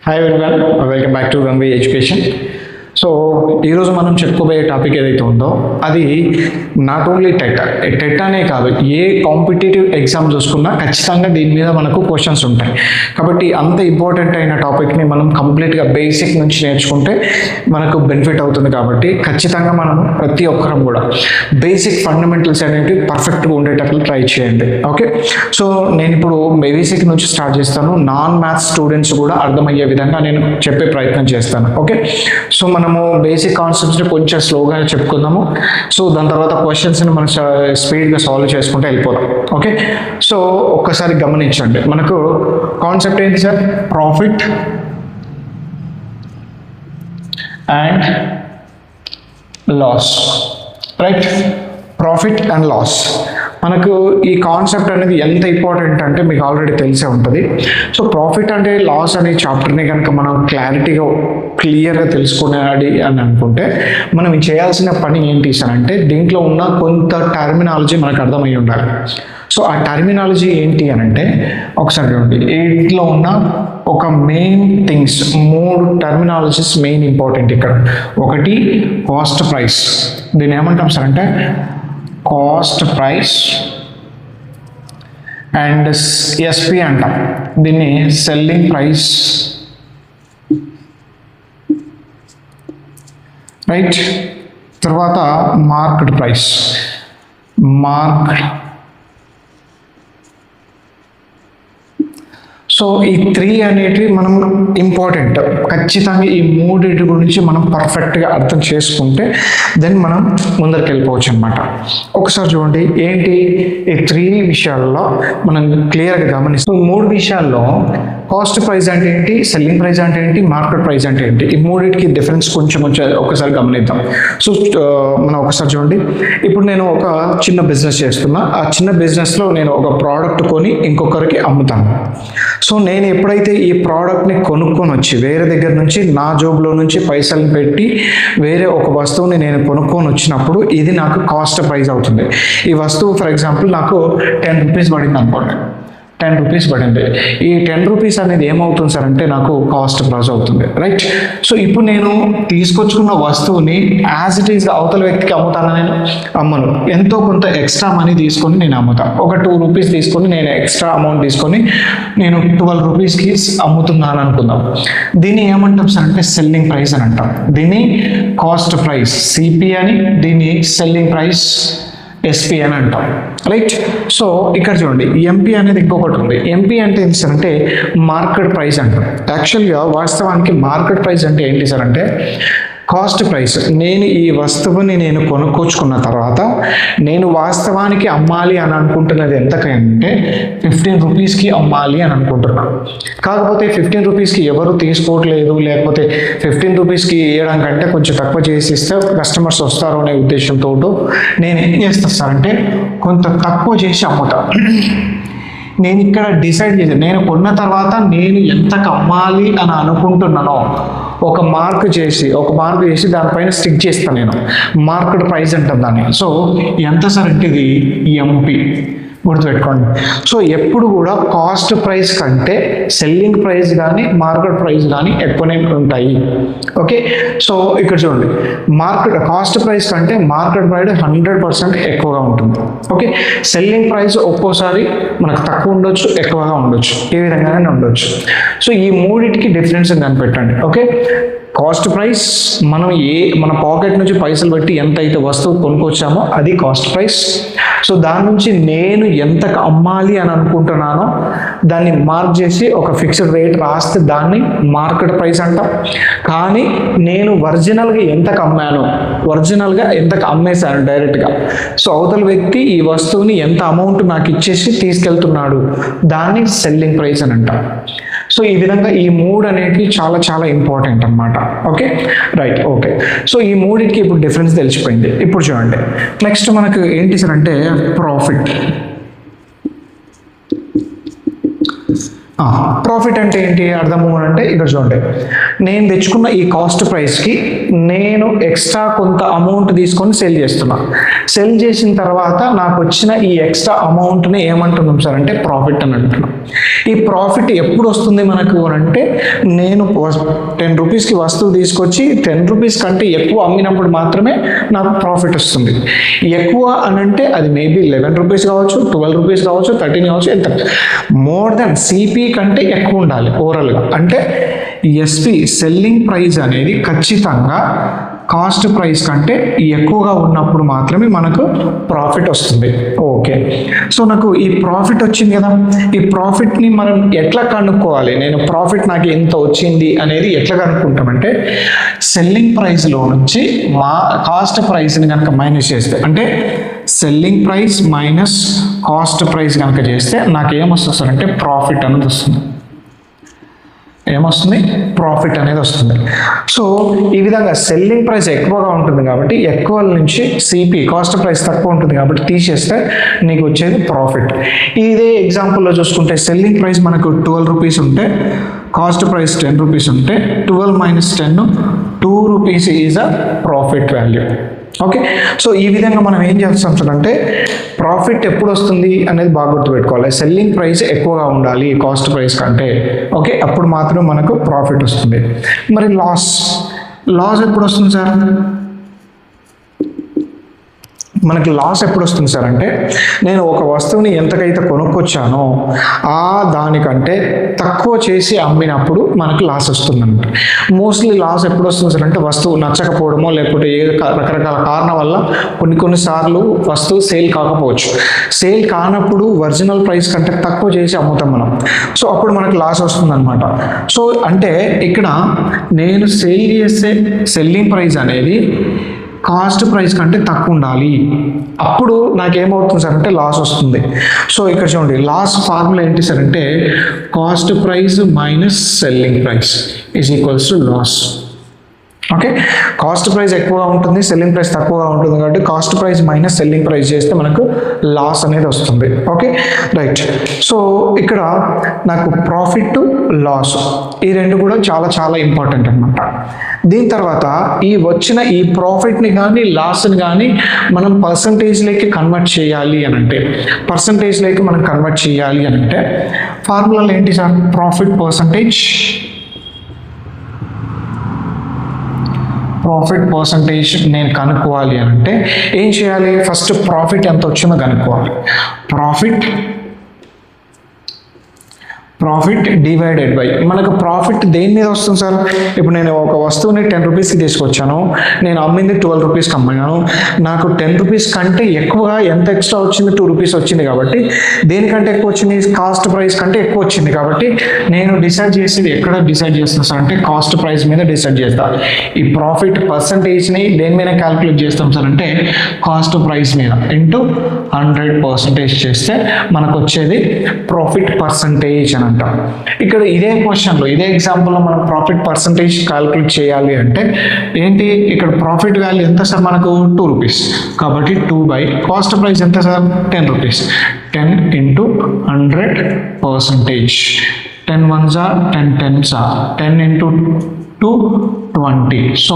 Hi everyone, welcome back to Runway Education. So ఈరోజు మనం చెప్పుకోబోయే టాపిక్ ఏదైతే ఉందో అది నాట్ ఓన్లీ టెట్ అనే కాదు, ఏ కాంపిటేటివ్ ఎగ్జామ్ చూసుకున్నా ఖచ్చితంగా దీని మీద మనకు క్వశ్చన్స్ ఉంటాయి. కాబట్టి అంత ఇంపార్టెంట్ అయిన టాపిక్ని మనం కంప్లీట్గా బేసిక్ నుంచి నేర్చుకుంటే మనకు బెనిఫిట్ అవుతుంది. కాబట్టి ఖచ్చితంగా మనం ప్రతి ఒక్కరం కూడా బేసిక్ ఫండమెంటల్స్ అనేవి పర్ఫెక్ట్గా ఉండేటట్లు ట్రై చేయండి. ఓకే, సో నేను ఇప్పుడు బేసిక్ నుంచి స్టార్ట్ చేస్తాను. నాన్ మ్యాథ్స్ స్టూడెంట్స్ కూడా అర్థమయ్యే విధంగా నేను చెప్పే ప్రయత్నం చేస్తాను. ఓకే, సో మనము బేసిక్ కాన్సెప్ట్స్ని కొంచెం స్లోగా చెప్పుకుందాము. సో దాని తర్వాత క్వశ్చన్స్ని మనం స్పీడ్గా సాల్వ్ చేసుకుంటూ వెళ్ళిపోదాం. ఓకే, సో ఒక్కసారి గమనించండి, మనకు కాన్సెప్ట్ ఏంటి sir? Profit and loss, right? Profit and loss. మనకు ఈ కాన్సెప్ట్ అనేది ఎంత ఇంపార్టెంట్ అంటే మీకు ఆల్రెడీ తెలిసే ఉంటుంది. సో ప్రాఫిట్ అంటే లాస్ అనే చాప్టర్ని కనుక మనం క్లియర్గా తెలుసుకునేది అని అనుకుంటే మనం చేయాల్సిన పని ఏంటి సార్ అంటే దీంట్లో ఉన్న కొంత టర్మినాలజీ మనకు అర్థమై ఉండాలి. సో ఆ టర్మినాలజీ ఏంటి అని అంటే ఒకసారి చూడండి, వీటిలో ఉన్న ఒక main things, 3 terminologies main important ఇక్కడ. ఒకటి కాస్ట్ ప్రైస్, దీన్ని ఏమంటాం సార్ అంటే కాస్ట్ ప్రైస్, అండ్ ఎస్పి అంటాం, దీన్ని సెల్లింగ్ ప్రైస్, రైట్? తర్వాత మార్కెట్ ప్రైస్, సో ఈ 3 అనేటివి మనం ఇంపార్టెంట్. ఖచ్చితంగా ఈ 3 గురించి మనం పర్ఫెక్ట్గా అర్థం చేసుకుంటే దెన్ మనం ముందరికి వెళ్ళిపోవచ్చు అనమాట. ఒకసారి చూడండి, ఏంటి ఈ 3 విషయాల్లో మనం క్లియర్గా గమనిస్తాం. 3 విషయాల్లో కాస్ట్ ప్రైస్ అంటే ఏంటి, సెల్లింగ్ ప్రైస్ అంటే ఏంటి, మార్కెట్ ప్రైస్ అంటే ఏంటి, ఈ 3కి డిఫరెన్స్ కొంచెం ఒకసారి గమనిద్దాం. సో మనం ఒకసారి చూడండి, ఇప్పుడు నేను ఒక చిన్న బిజినెస్ చేస్తున్నా. ఆ చిన్న బిజినెస్లో నేను ఒక ప్రోడక్ట్ కొని ఇంకొకరికి అమ్ముతాను. సో నేను ఎప్పుడైతే ఈ ప్రోడక్ట్ని కొనుక్కొని వచ్చి వేరే దగ్గర నుంచి నా జోబులో నుంచి పైసలు పెట్టి వేరే ఒక వస్తువుని నేను కొనుక్కొని వచ్చినప్పుడు ఇది నాకు కాస్ట్ ప్రైస్ అవుతుంది. ఈ వస్తువు ఫర్ ఎగ్జాంపుల్ నాకు 10 రూపీస్ పడింది అనుకోండి, 10 రూపీస్ పడింది. ఈ 10 రూపీస్ అనేది ఏమవుతుంది సార్ అంటే నాకు కాస్ట్ ప్రైస్ అవుతుంది, రైట్? సో ఇప్పుడు నేను తీసుకొచ్చుకున్న వస్తువుని యాజ్ ఇట్ ఈస్గా అవతల వ్యక్తికి అమ్ముతాను, నేను అమ్మను. ఎంతో కొంత ఎక్స్ట్రా మనీ తీసుకొని నేను అమ్ముతాను. ఒక 2 రూపీస్ తీసుకొని నేను ఎక్స్ట్రా అమౌంట్ తీసుకొని నేను 12 రూపీస్కి అమ్ముతున్నాను అనుకుందాం. దీన్ని ఏమంటాం సార్ అంటే సెల్లింగ్ ప్రైస్ అని అంటాం. దీన్ని కాస్ట్ ప్రైస్ సిపి అని, దీన్ని సెల్లింగ్ ప్రైస్ ఎస్పి అని అంటాం, రైట్? సో ఇక్కడ చూడండి, ఎంపీ అనేది ఇంకొకటి ఉంది. ఎంపీ అంటే ఏంటి సార్ అంటే మార్కెట్ ప్రైస్ అంటాం. యాక్చువల్గా వాస్తవానికి మార్కెట్ ప్రైస్ అంటే ఏంటి సార్ అంటే కాస్ట్ ప్రైస్. నేను ఈ వస్తువుని నేను కొనుక్కొచ్చుకున్న తర్వాత నేను వాస్తవానికి అమ్మాలి అని అనుకుంటున్నది ఎంతకంటే 15 రూపీస్కి అమ్మాలి అని అనుకుంటున్నాను. కాకపోతే 15 రూపీస్కి ఎవరు తీసుకోవట్లేదు, లేకపోతే 15 రూపీస్కి ఇవ్వడం కంటే కొంచెం తక్కువ చేసి ఇస్తే కస్టమర్స్ వస్తారు అనే ఉద్దేశంతో నేను ఏం చేస్తాను సార్ అంటే కొంత తక్కువ చేసి అమ్ముతాను. నేను ఇక్కడ డిసైడ్ చేశాను, నేను కొన్న తర్వాత నేను ఎంతకు అమ్మాలి అని అనుకుంటున్నానో ఒక మార్క్ చేసి దానిపైన స్టిక్ చేస్తాను. నేను మార్కెట్ ప్రైస్ అంటాను దాన్ని. సో ఎంత సార్ అంటే ఇది ఎంపీ, గుర్తుపెట్టుకోండి. సో ఎప్పుడు కూడా కాస్ట్ ప్రైస్ కంటే సెల్లింగ్ ప్రైస్ కానీ మార్కెట్ ప్రైస్ కానీ ఎక్కువనే ఉంటాయి. ఓకే, సో ఇక్కడ చూడండి, కాస్ట్ ప్రైస్ కంటే మార్కెట్ ప్రైస్ 100% ఎక్కువగా ఉంటుంది. ఓకే, సెల్లింగ్ ప్రైస్ ఒక్కోసారి మనకు తక్కువ ఉండొచ్చు, ఎక్కువగా ఉండొచ్చు, ఏ విధంగానే ఉండొచ్చు. సో ఈ 3కి డిఫరెన్స్ కనిపెట్టండి. ఓకే, కాస్ట్ ప్రైస్ మన పాకెట్ నుంచి పైసలు పెట్టి ఎంత అయితే వస్తువు కొనుక్కొచ్చామో అది కాస్ట్ ప్రైస్. సో దాని నుంచి నేను ఎంతకు అమ్మాలి అని అనుకుంటున్నానో దాన్ని మార్క్ చేసి ఒక ఫిక్స్డ్ రేట్ రాస్తే దాన్ని మార్కెట్ ప్రైస్ అంటాం. కానీ నేను ఒరిజినల్గా ఎంతకు అమ్మేశాను డైరెక్ట్గా, సో అవతల వ్యక్తి ఈ వస్తువుని ఎంత అమౌంట్ నాకు ఇచ్చేసి తీసుకెళ్తున్నాడు, దాన్ని సెల్లింగ్ ప్రైస్ అని అంటాం. సో ఈ విధంగా ఈ 3 అనేవి చాలా చాలా ఇంపార్టెంట్ అన్నమాట. Okay, right? ఓకే, సో ఈ 3కి ఇప్పుడు డిఫరెన్స్ తెలిసిపోయింది. ఇప్పుడు చూడండి, నెక్స్ట్ మనకు ఏంటి సార్ అంటే ప్రాఫిట్. ప్రాఫిట్ అంటే ఏంటి అర్థము అంటే ఇక్కడ చూడండి, నేను తెచ్చుకున్న ఈ కాస్ట్ ప్రైస్కి నేను ఎక్స్ట్రా కొంత అమౌంట్ తీసుకొని సెల్ చేస్తున్నా. సెల్ చేసిన తర్వాత నాకు వచ్చిన ఈ ఎక్స్ట్రా అమౌంట్ని ఏమంటున్నాం సార్ అంటే ప్రాఫిట్ అని అంటున్నాం. ఈ ప్రాఫిట్ ఎప్పుడు వస్తుంది మనకు అంటే నేను 10 రూపీస్కి వస్తువు తీసుకొచ్చి 10 రూపీస్ కంటే ఎక్కువ అమ్మినప్పుడు మాత్రమే నాకు ప్రాఫిట్ వస్తుంది. ఎక్కువ అని అంటే అది మేబీ 11 రూపీస్ కావచ్చు, 12 రూపీస్ కావచ్చు, 13 కావచ్చు, ఎంత మోర్ దెన్ సిపి కంటే ఎక్కువ ఉండాలి ఓవరాల్గా. అంటే ఎస్పి సెల్లింగ్ ప్రైస్ అనేది ఖచ్చితంగా కాస్ట్ ప్రైస్ కంటే ఎక్కువగా ఉన్నప్పుడు మాత్రమే మనకు ప్రాఫిట్ వస్తుంది. ఓకే, సో నాకు ఈ ప్రాఫిట్ వచ్చింది కదా, ఈ ప్రాఫిట్ని మనం ఎట్లా కనుక్కోవాలి? నేను ప్రాఫిట్ నాకు ఎంత వచ్చింది అనేది ఎట్లా కనుక్కుంటామంటే సెల్లింగ్ ప్రైస్లో నుంచి మా కాస్ట్ ప్రైస్ని కనుక మైనస్ చేస్తే, అంటే selling price minus cost price కనుక చేస్తే నాకు ఏమొస్తుంది సార్ అంటే ప్రాఫిట్ అనేది వస్తుంది. ఏమొస్తుంది? ప్రాఫిట్ అనేది వస్తుంది. సో ఈ విధంగా సెల్లింగ్ ప్రైస్ ఎక్కువగా ఉంటుంది కాబట్టి ఎక్కువ నుంచి సిపి కాస్ట్ ప్రైస్ తక్కువ ఉంటుంది కాబట్టి తీసేస్తే నీకు వచ్చేది ప్రాఫిట్. ఇదే ఎగ్జాంపుల్లో చూసుకుంటే సెల్లింగ్ ప్రైస్ మనకు 12 రూపీస్ ఉంటే కాస్ట్ ప్రైస్ 10 రూపీస్ ఉంటే 12 - 10 2 rupees is a profit value. Okay, so ఈ విధంగా మనం ఏం చేస్తాం అంటే ప్రాఫిట్ ఎప్పుడు వస్తుంది అనేది బాగా గుర్తుపెట్టుకోవాలి. సెల్లింగ్ ప్రైస్ ఎక్కువగా ఉండాలి కాస్ట్ ప్రైస్ కంటే. ఓకే, అప్పుడు మాత్రం మనకు ప్రాఫిట్ వస్తుంది. మరి లాస్ ఎప్పుడు వస్తుంది సార్? మనకి లాస్ ఎప్పుడు వస్తుంది సార్ అంటే నేను ఒక వస్తువుని ఎంతకైతే కొనుక్కొచ్చానో దానికంటే తక్కువ చేసి అమ్మినప్పుడు మనకు లాస్ వస్తుందన్నమాట. మోస్ట్లీ లాస్ ఎప్పుడు వస్తుంది సార్ అంటే వస్తువు నచ్చకపోవడమో లేకపోతే రకరకాల కారణం వల్ల కొన్నిసార్లు వస్తువు సేల్ కాకపోవచ్చు. సేల్ కానప్పుడు ఒరిజినల్ ప్రైస్ కంటే తక్కువ చేసి అమ్ముతాం మనం. సో అప్పుడు మనకు లాస్ వస్తుందన్నమాట. సో అంటే ఇక్కడ నేను సేల్ చేసే సెల్లింగ్ ప్రైస్ అనేది కాస్ట్ ప్రైస్ కంటే తక్కువ ఉండాలి, అప్పుడు నాకేమవుతుంది సార్ అంటే లాస్ వస్తుంది. సో ఇక్కడ చూడండి లాస్ ఫార్ములా ఏంటి సార్ అంటే cost price minus selling price is equals to loss. Okay, cost price ఎక్కువగా ఉంటుంది, సెల్లింగ్ ప్రైస్ తక్కువగా ఉంటుంది కాబట్టి cost price minus selling price చేస్తే మనకు లాస్ అనేది వస్తుంది. Okay, right. సో ఇక్కడ నాకు ప్రాఫిట్ లాస్ ఈ రెండు కూడా చాలా చాలా ఇంపార్టెంట్ అనమాట. దీని తర్వాత వచ్చిన ఈ ప్రాఫిట్ని కానీ లాస్ని కానీ మనం పర్సంటేజ్లోకి కన్వర్ట్ చేయాలి అని అంటే ఫార్ములాలు ఏంటి సార్? ప్రాఫిట్ పర్సంటేజ్ నేను కనుక్కోవాలి అని అంటే ఏం చేయాలి? ఫస్ట్ ప్రాఫిట్ ఎంత వచ్చిందో కనుక్కోవాలి. ప్రాఫిట్ డివైడెడ్ బై మనకు ప్రాఫిట్ దేని మీద వస్తుంది సార్? ఇప్పుడు నేను ఒక వస్తువుని 10 రూపీస్కి తీసుకొచ్చాను, నేను అమ్మింది 12 రూపీస్కి అమ్మాను, నాకు 10 రూపీస్ కంటే ఎక్కువగా ఎంత ఎక్స్ట్రా వచ్చింది? 2 రూపీస్ వచ్చింది కాబట్టి దేనికంటే ఎక్కువ వచ్చింది? కాస్ట్ ప్రైస్ కంటే ఎక్కువ వచ్చింది కాబట్టి నేను డిసైడ్ చేసేది ఎక్కడ డిసైడ్ చేస్తాను సార్ అంటే కాస్ట్ ప్రైస్ మీద డిసైడ్ చేస్తాను. ఈ ప్రాఫిట్ పర్సంటేజ్ని దేని మీద క్యాల్కులేట్ చేస్తాం సార్ అంటే కాస్ట్ ప్రైస్ మీద ఇంటూ 100% చేస్తే మనకు వచ్చేది ప్రాఫిట్ పర్సంటేజ్ అని అంటాం. ఇక్కడ ఇదే క్వశ్చన్లో ఇదే ఎగ్జాంపుల్లో మనం ప్రాఫిట్ పర్సంటేజ్ క్యాల్కులేట్ చేయాలి అంటే ఏంటి? ఇక్కడ ప్రాఫిట్ వాల్యూ ఎంత సార్? మనకు 2 రూపీస్ కాబట్టి 2 కాస్ట్ ప్రైస్ ఎంత sir? 10 rupees. 10 × 100%. 10 1s are 10 10s are 10 × 2 20. So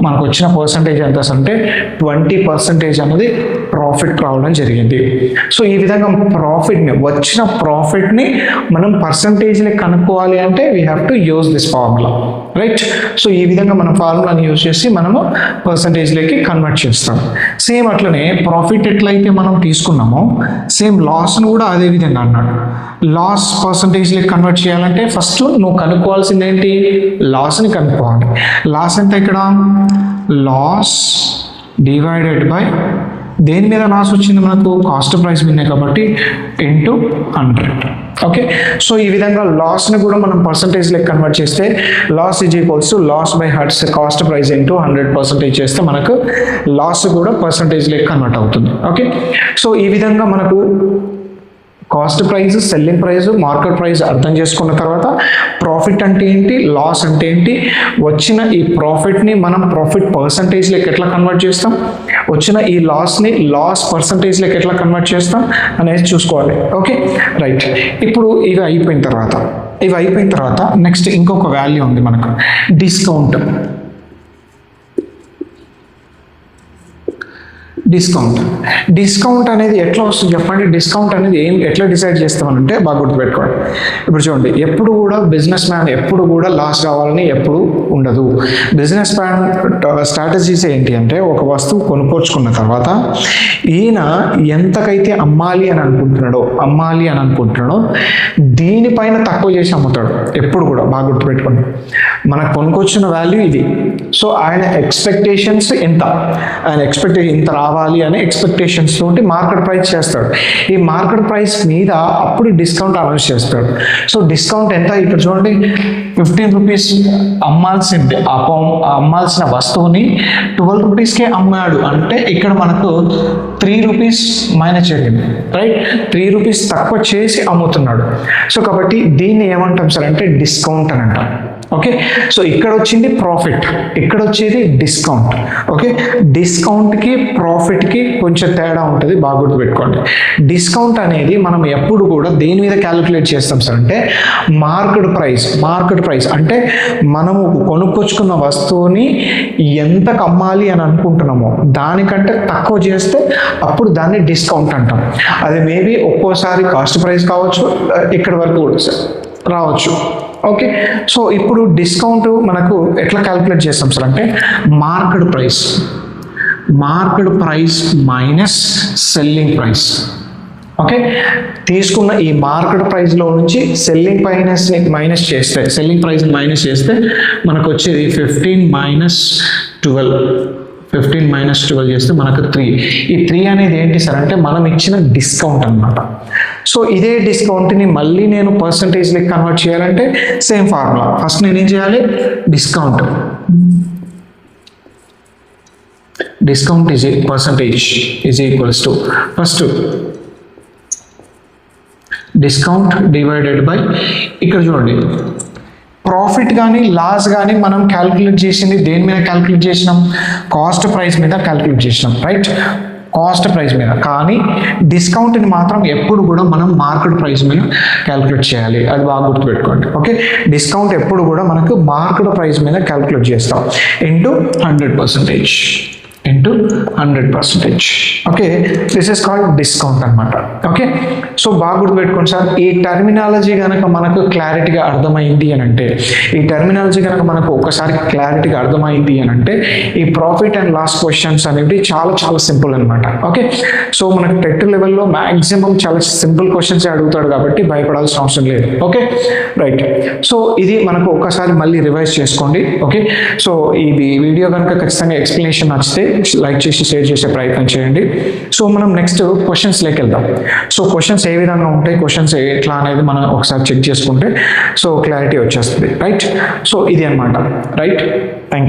మనకు వచ్చిన పర్సంటేజ్ ఎంత అంటే 20% అనేది ప్రాఫిట్ రావడం జరిగింది. సో ఈ విధంగా వచ్చిన ప్రాఫిట్ని మనం పర్సంటేజ్ని కనుక్కోవాలి అంటే we have to use this formula, right? So ఈ విధంగా మనం ఫార్ములాని యూజ్ చేసి మనము పర్సంటేజ్లోకి కన్వర్ట్ చేస్తాం. సేమ్ అట్లనే ప్రాఫిట్ ఎట్లయితే మనం తీసుకున్నామో సేమ్ లాస్ను కూడా అదే విధంగా అన్నాడు. లాస్ పర్సంటేజ్లోకి కన్వర్ట్ చేయాలంటే ఫస్ట్ నువ్వు కనుక్కోవాల్సింది ఏంటి? లాస్ని కనుక్కోవాలి. లాస్ ఎంత? ఇక్కడ లాస్ డివైడెడ్ బై దేని మీద లాస్ వచ్చింది మనకు? కాస్ట్ ప్రైస్ మీదే కాబట్టి ఇంటూ 100. ఓకే, సో ఈ విధంగా లాస్ని కూడా మనం పర్సంటేజ్లోకి కన్వర్ట్ చేస్తే loss is equals to loss by హర్ట్స్ కాస్ట్ ప్రైస్ ఇంటూ 100% చేస్తే మనకు లాస్ కూడా పర్సంటేజ్లోకి కన్వర్ట్ అవుతుంది. ఓకే, సో ఈ విధంగా మనకు cost price, selling price, market price అర్థం చేసుకున్న తర్వాత ప్రాఫిట్ అంటే ఏంటి, లాస్ అంటే ఏంటి, వచ్చిన ఈ ప్రాఫిట్ని మనం ప్రాఫిట్ పర్సంటేజ్లోకి ఎట్లా కన్వర్ట్ చేస్తాం, వచ్చిన ఈ లాస్ని లాస్ పర్సంటేజ్లోకి ఎట్లా కన్వర్ట్ చేస్తాం అనేది చూసుకోవాలి. Okay, right. ఇప్పుడు ఇవి అయిపోయిన తర్వాత నెక్స్ట్ ఇంకొక వాల్యూ ఉంది మనకు, డిస్కౌంట్. డిస్కౌంట్ అనేది ఎట్లా వస్తుంది చెప్పండి. డిస్కౌంట్ అనేది ఎట్లా డిసైడ్ చేస్తామనంటే బాగా గుర్తుపెట్టుకోండి. ఇప్పుడు చూడండి, ఎప్పుడు కూడా బిజినెస్ మ్యాన్ ఎప్పుడు కూడా లాస్ కావాలని ఎప్పుడు ఉండదు. బిజినెస్ మ్యాన్ స్ట్రాటజీస్ ఏంటి అంటే, ఒక వస్తువు కొనుక్కొచ్చుకున్న తర్వాత ఈయన ఎంతకైతే అమ్మాలి అని అనుకుంటున్నాడో దీనిపైన తక్కువ చేసి అమ్ముతాడు ఎప్పుడు కూడా. బాగా గుర్తుపెట్టుకోండి, మనకు కొనుక్కొచ్చిన వాల్యూ ఇది. సో ఆయన ఎక్స్పెక్టేషన్స్ ఇంత రావాలి అనే ఎక్స్పెక్టేషన్స్ తోటి మార్కెట్ ప్రైస్ చేస్తాడు. ఈ మార్కెట్ ప్రైస్ మీద అప్పుడు డిస్కౌంట్ అనౌన్స్ చేస్తాడు. సో డిస్కౌంట్ ఎంత? ఇక్కడ చూడండి, 15 రూపీస్ అమ్మాల్సిన వస్తువుని 12 రూపీస్కే అమ్మాడు అంటే ఇక్కడ మనకు 3 రూపీస్ మైనస్ జరిగింది, రైట్? 3 రూపీస్ తక్కువ చేసి అమ్ముతున్నాడు. సో కాబట్టి దీన్ని ఏమంటాం సార్ అంటే డిస్కౌంట్ అని అంటాం. ఓకే, సో ఇక్కడ వచ్చింది ప్రాఫిట్, ఇక్కడ వచ్చేది డిస్కౌంట్. ఓకే, డిస్కౌంట్కి ప్రాఫిట్కి కొంచెం తేడా ఉంటుంది, బాగా గుర్తుపెట్టుకోండి. డిస్కౌంట్ అనేది మనం ఎప్పుడు కూడా దేని మీద క్యాలిక్యులేట్ చేస్తాం సార్ అంటే మార్కెట్ ప్రైస్ అంటే మనము కొనుక్కొచ్చుకున్న వస్తువుని ఎంతకు అమ్మాలి అని అనుకుంటున్నామో దానికంటే తక్కువ చేస్తే అప్పుడు దాన్ని డిస్కౌంట్ అంటాం. అది మేబీ ఒక్కోసారి కాస్ట్ ప్రైస్ కావచ్చు, ఇక్కడ వరకు కూడా సార్ రావచ్చు. ఓకే, సో ఇప్పుడు డిస్కౌంట్ మనకు ఎట్లా క్యాలిక్యులేట్ చేస్తాం సార్ అంటే market price minus selling price. Okay, తీసుకున్న ఈ మార్కెట్ ప్రైస్లో నుంచి సెల్లింగ్ ప్రైస్ని మైనస్ చేస్తే మనకు వచ్చేది 15 మైనస్ 12 చేస్తే మనకు 3. ఈ 3 అనేది ఏంటి సార్ అంటే మనం ఇచ్చిన డిస్కౌంట్ అన్నమాట. సో ఇదే డిస్కౌంట్ని మళ్ళీ నేను పర్సంటేజ్కి కన్వర్ట్ చేయాలంటే సేమ్ ఫార్ములా. ఫస్ట్ నేను ఏం చేయాలి, discount is percentage is equals to first discount divided by, ఇక్కడ చూడండి ప్రాఫిట్ కానీ లాస్ కానీ మనం క్యాలిక్యులేట్ చేసింది దేని మీద క్యాలిక్యులేట్ చేసినాం, కాస్ట్ ప్రైస్ మీద క్యాలిక్యులేట్ చేసినాం, రైట్? కాస్ట్ ప్రైస్ మీద. కానీ డిస్కౌంట్ని మాత్రం ఎప్పుడు కూడా మనం మార్కెట్ ప్రైస్ మీద క్యాలిక్యులేట్ చేయాలి, అది బాగా గుర్తుపెట్టుకోండి. ఓకే, డిస్కౌంట్ ఎప్పుడు కూడా మనకు మార్కెట్ ప్రైస్ మీద క్యాలిక్యులేట్ చేస్తాం into 100%. Okay, this is called discount అనమాట. ఓకే, సో బాగా గుర్తుపెట్టుకోండి సార్. ఈ టర్మినాలజీ కనుక మనకు క్లారిటీగా అర్థమైంది అని అంటే ఈ ప్రాఫిట్ అండ్ లాస్ క్వశ్చన్స్ అనేవి చాలా చాలా సింపుల్ అనమాట. ఓకే, సో మనకు టెట్ లెవెల్లో మ్యాక్సిమం చాలా సింపుల్ క్వశ్చన్స్ అడుగుతాడు కాబట్టి భయపడాల్సిన అవసరం లేదు. Okay, right. సో ఇది మనకు ఒక్కసారి మళ్ళీ రివైజ్ చేసుకోండి. ఓకే, సో ఈ వీడియో కనుక ఖచ్చితంగా ఎక్స్ప్లెనేషన్ నచ్చితే లైక్ చేసి షేర్ చేసే ప్రయత్నం చేయండి. సో మనం నెక్స్ట్ క్వశ్చన్స్లోకి వెళ్దాం. సో క్వశ్చన్స్ ఏ విధంగా ఉంటాయి, క్వశ్చన్స్ ఎట్లా అనేది మనం ఒకసారి చెక్ చేసుకుంటే సో క్లారిటీ వచ్చేస్తుంది, రైట్? సో ఇది అనమాట, రైట్? Thank you.